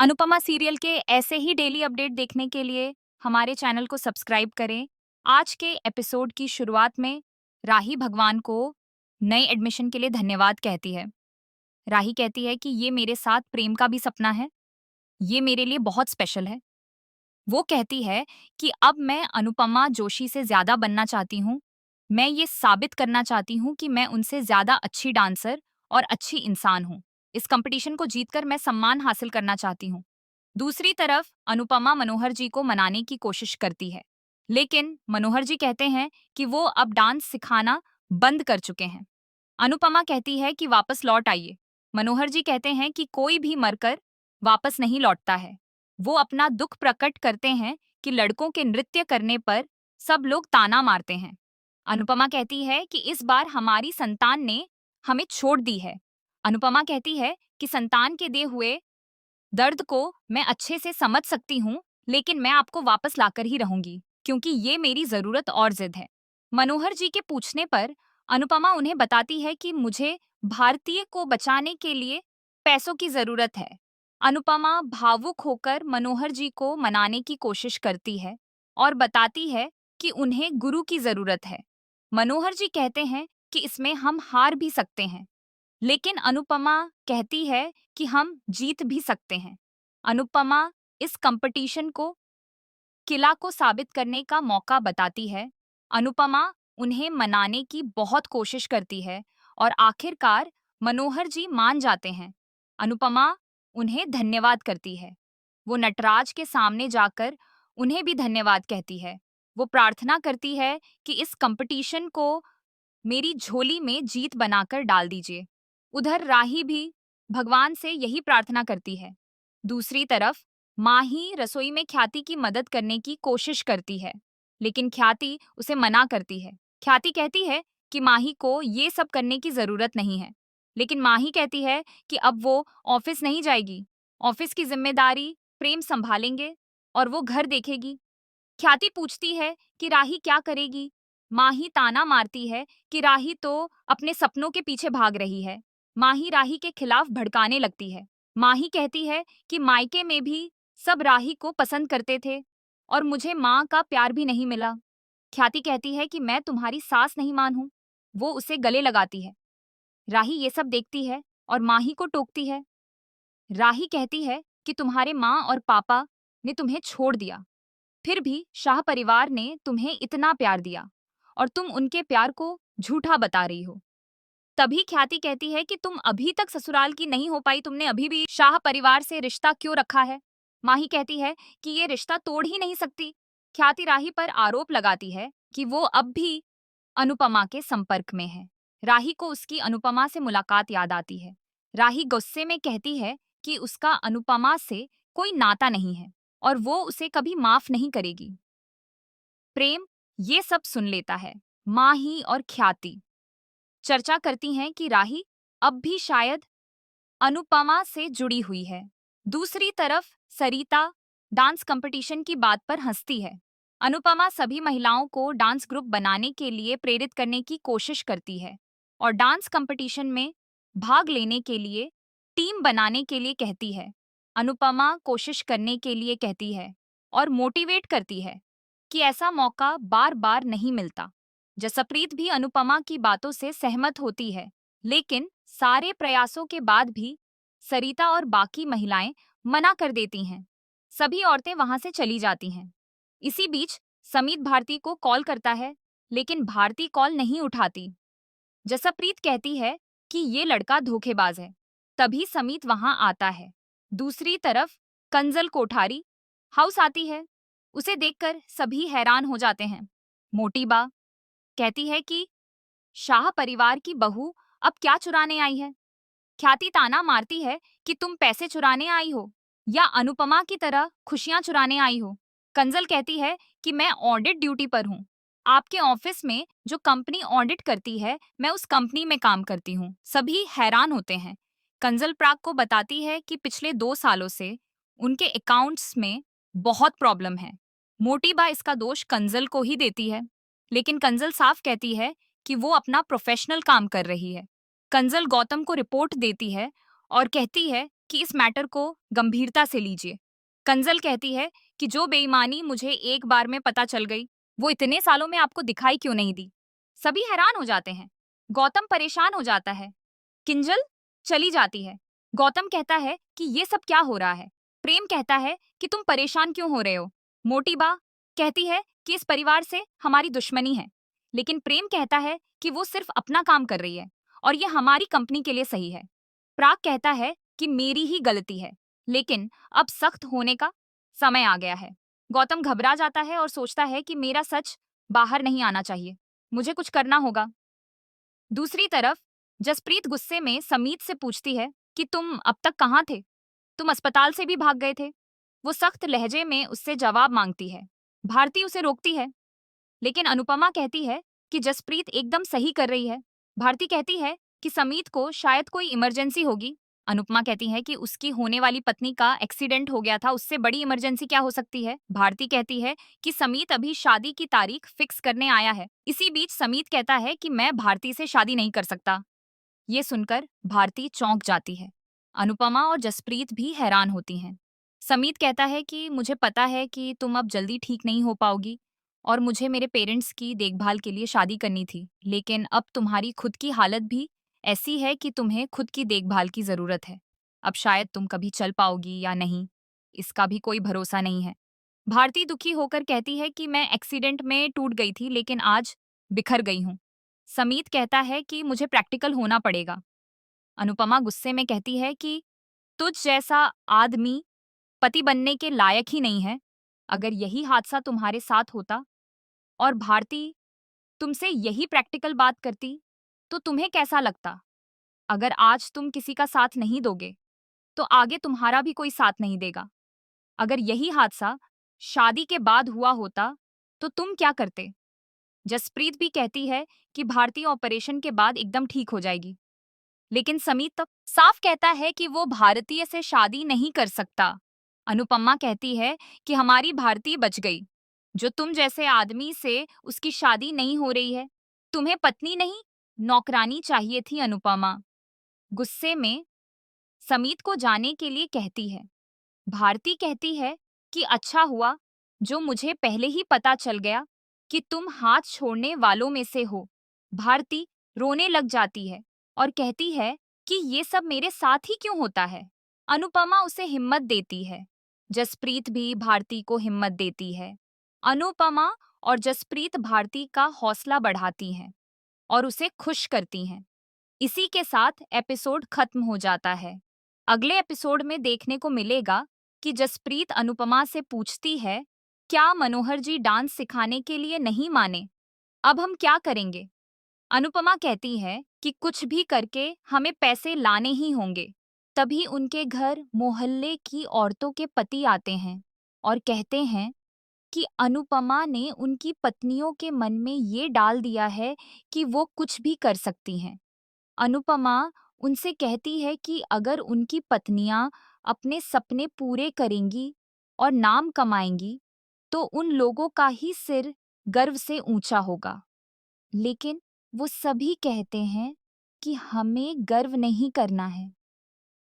Anupama serial के ऐसे ही daily update देखने के लिए हमारे चैनल को सब्सक्राइब करें। आज के एपिसोड की शुरुआत में राही भगवान को नए एडमिशन के लिए धन्यवाद कहती है। राही कहती है कि ये मेरे साथ प्रेम का भी सपना है, ये मेरे लिए बहुत स्पेशल है। वो कहती है कि अब मैं अनुपमा जोशी से ज़्यादा बनना चाहती हूँ। मैं ये साबित करना चाहती हूँ कि मैं उनसे ज़्यादा अच्छी डांसर और अच्छी इंसान हूँ। इस कंपटीशन को जीतकर मैं सम्मान हासिल करना चाहती हूँ। दूसरी तरफ अनुपमा मनोहर जी को मनाने की कोशिश करती है, लेकिन मनोहर जी कहते हैं कि वो अब डांस सिखाना बंद कर चुके हैं। अनुपमा कहती है कि वापस लौट आइए। मनोहर जी कहते हैं कि कोई भी मरकर वापस नहीं लौटता है। वो अपना दुख प्रकट करते हैं कि लड़कों के नृत्य करने पर सब लोग ताना मारते हैं। अनुपमा कहती है कि इस बार हमारी संतान ने हमें छोड़ दी है। अनुपमा कहती है कि संतान के दिए हुए दर्द को मैं अच्छे से समझ सकती हूँ, लेकिन मैं आपको वापस लाकर ही रहूंगी, क्योंकि ये मेरी जरूरत और जिद है। मनोहर जी के पूछने पर अनुपमा उन्हें बताती है कि मुझे भारतीय को बचाने के लिए पैसों की जरूरत है। अनुपमा भावुक होकर मनोहर जी को मनाने की कोशिश करती है और बताती है कि उन्हें गुरु की जरूरत है। मनोहर जी कहते हैं कि इसमें हम हार भी सकते हैं, लेकिन अनुपमा कहती है कि हम जीत भी सकते हैं। अनुपमा इस कंपटीशन को किला को साबित करने का मौका बताती है। अनुपमा उन्हें मनाने की बहुत कोशिश करती है और आखिरकार मनोहर जी मान जाते हैं। अनुपमा उन्हें धन्यवाद करती है। वो नटराज के सामने जाकर उन्हें भी धन्यवाद कहती है। वो प्रार्थना करती है कि इस कंपटीशन को मेरी झोली में जीत बनाकर डाल दीजिए। उधर राही भी भगवान से यही प्रार्थना करती है। दूसरी तरफ माही रसोई में ख्याति की मदद करने की कोशिश करती है, लेकिन ख्याति उसे मना करती है। ख्याति कहती है कि माही को ये सब करने की जरूरत नहीं है, लेकिन माही कहती है कि अब वो ऑफिस नहीं जाएगी। ऑफिस की जिम्मेदारी प्रेम संभालेंगे और वो घर देखेगी। ख्याति पूछती है कि राही क्या करेगी। माही ताना मारती है कि राही तो अपने सपनों के पीछे भाग रही है। माही राही के खिलाफ भड़काने लगती है। माही कहती है कि मायके में भी सब राही को पसंद करते थे और मुझे माँ का प्यार भी नहीं मिला। ख्याति कहती है कि मैं तुम्हारी सास नहीं मां हूं। वो उसे गले लगाती है। राही ये सब देखती है और माही को टोकती है। राही कहती है कि तुम्हारे माँ और पापा ने तुम्हें छोड़ दिया, फिर भी शाह परिवार ने तुम्हें इतना प्यार दिया और तुम उनके प्यार को झूठा बता रही हो। तभी ख्याति कहती है कि तुम अभी तक ससुराल की नहीं हो पाई, तुमने अभी भी शाह परिवार से रिश्ता क्यों रखा है। माही कहती है कि ये रिश्ता तोड़ ही नहीं सकती। ख्याति राही पर आरोप लगाती है कि वो अब भी अनुपमा के संपर्क में है। राही को उसकी अनुपमा से मुलाकात याद आती है। राही गुस्से में कहती है कि उसका अनुपमा से कोई नाता नहीं है और वो उसे कभी माफ नहीं करेगी। प्रेम ये सब सुन लेता है। माही और ख्याति चर्चा करती हैं कि राही अब भी शायद अनुपमा से जुड़ी हुई है। दूसरी तरफ सरिता डांस कंपटीशन की बात पर हंसती है। अनुपमा सभी महिलाओं को डांस ग्रुप बनाने के लिए प्रेरित करने की कोशिश करती है और डांस कंपटीशन में भाग लेने के लिए टीम बनाने के लिए कहती है। अनुपमा कोशिश करने के लिए कहती है और मोटिवेट करती है कि ऐसा मौका बार बार नहीं मिलता। जसप्रीत भी अनुपमा की बातों से सहमत होती है, लेकिन सारे प्रयासों के बाद भी सरिता और बाकी महिलाएं मना कर देती हैं। सभी औरतें वहां से चली जाती हैं। इसी बीच समीत भारती को कॉल करता है, लेकिन भारती कॉल नहीं उठाती। जसप्रीत कहती है कि ये लड़का धोखेबाज है। तभी समीत वहां आता है। दूसरी तरफ कंजल कोठारी हाउस आती है। उसे देखकर सभी हैरान हो जाते हैं। मोटी बा कहती है कि शाह परिवार की बहू अब क्या चुराने आई है। ख्याति ताना मारती है कि तुम पैसे चुराने आई हो या अनुपमा की तरह खुशियां चुराने आई हो। कंजल कहती है कि मैं ऑडिट ड्यूटी पर हूँ। आपके ऑफिस में जो कंपनी ऑडिट करती है, मैं उस कंपनी में काम करती हूँ। सभी हैरान होते हैं। कंजल प्राग को बताती है कि पिछले 2 सालों से उनके अकाउंट्स में बहुत प्रॉब्लम है। मोटी बा इसका दोष कंजल को ही देती है, लेकिन कंजल साफ कहती है कि वो अपना प्रोफेशनल काम कर रही है। कंजल गौतम को रिपोर्ट देती है और कहती है कि इस मैटर को गंभीरता से लीजिए। कंजल कहती है कि जो बेईमानी मुझे एक बार में पता चल गई, वो इतने सालों में आपको दिखाई क्यों नहीं दी? सभी हैरान हो जाते हैं। गौतम परेशान हो जाता है। किंजल चली जाती है। गौतम कहता है कि ये सब क्या हो रहा है? प्रेम कहता है कि तुम परेशान क्यों हो रहे हो? मोटी बा कहती है कि इस परिवार से हमारी दुश्मनी है। लेकिन प्रेम कहता है कि वो सिर्फ अपना काम कर रही है और ये हमारी कंपनी के लिए सही है। प्राग कहता है कि मेरी ही गलती है, लेकिन अब सख्त होने का समय आ गया है। गौतम घबरा जाता है और सोचता है कि मेरा सच बाहर नहीं आना चाहिए, मुझे कुछ करना होगा। दूसरी तरफ जसप्रीत गुस्से में समीत से पूछती है कि तुम अब तक कहाँ थे? तुम अस्पताल से भी भाग गए थे। वो सख्त लहजे में उससे जवाब मांगती है। भारती उसे रोकती है, लेकिन अनुपमा कहती है कि जसप्रीत एकदम सही कर रही है। भारती कहती है कि समीत को शायद कोई इमरजेंसी होगी। अनुपमा कहती है कि उसकी होने वाली पत्नी का एक्सीडेंट हो गया था, उससे बड़ी इमरजेंसी क्या हो सकती है। भारती कहती है कि समीत अभी शादी की तारीख फिक्स करने आया है। इसी बीच समीत कहता है कि मैं भारती से शादी नहीं कर सकता। ये सुनकर भारती चौंक जाती है। अनुपमा और जसप्रीत भी हैरान होती हैं। समीत कहता है कि मुझे पता है कि तुम अब जल्दी ठीक नहीं हो पाओगी और मुझे मेरे पेरेंट्स की देखभाल के लिए शादी करनी थी, लेकिन अब तुम्हारी खुद की हालत भी ऐसी है कि तुम्हें खुद की देखभाल की जरूरत है। अब शायद तुम कभी चल पाओगी या नहीं, इसका भी कोई भरोसा नहीं है। भारती दुखी होकर कहती है कि मैं एक्सीडेंट में टूट गई थी, लेकिन आज बिखर गई हूँ। समीत कहता है कि मुझे प्रैक्टिकल होना पड़ेगा। अनुपमा गुस्से में कहती है कि तुझ जैसा आदमी पति बनने के लायक ही नहीं है। अगर यही हादसा तुम्हारे साथ होता और भारती तुमसे यही प्रैक्टिकल बात करती, तो तुम्हें कैसा लगता? अगर आज तुम किसी का साथ नहीं दोगे, तो आगे तुम्हारा भी कोई साथ नहीं देगा। अगर यही हादसा शादी के बाद हुआ होता, तो तुम क्या करते? जसप्रीत भी कहती है कि भारती ऑपरेशन के बाद एकदम ठीक हो जाएगी, लेकिन समीत तब साफ कहता है कि वो भारतीय से शादी नहीं कर सकता। अनुपमा कहती है कि हमारी भारती बच गई। जो तुम जैसे आदमी से उसकी शादी नहीं हो रही है। तुम्हें पत्नी नहीं, नौकरानी चाहिए थी। अनुपमा गुस्से में समीत को जाने के लिए कहती है। भारती कहती है कि अच्छा हुआ जो मुझे पहले ही पता चल गया कि तुम हाथ छोड़ने वालों में से हो। भारती रोने लग जाती है और कहती है कि ये सब मेरे साथ ही क्यों होता है। अनुपमा उसे हिम्मत देती है। जसप्रीत भी भारती को हिम्मत देती है। अनुपमा और जसप्रीत भारती का हौसला बढ़ाती हैं और उसे खुश करती हैं। इसी के साथ एपिसोड खत्म हो जाता है। अगले एपिसोड में देखने को मिलेगा कि जसप्रीत अनुपमा से पूछती है, क्या मनोहर जी डांस सिखाने के लिए नहीं माने? अब हम क्या करेंगे? अनुपमा कहती है कि कुछ भी करके हमें पैसे लाने ही होंगे। तभी उनके घर मोहल्ले की औरतों के पति आते हैं और कहते हैं कि अनुपमा ने उनकी पत्नियों के मन में ये डाल दिया है कि वो कुछ भी कर सकती हैं। अनुपमा उनसे कहती है कि अगर उनकी पत्नियां अपने सपने पूरे करेंगी और नाम कमाएंगी, तो उन लोगों का ही सिर गर्व से ऊंचा होगा। लेकिन वो सभी कहते हैं कि हमें गर्व नहीं करना है।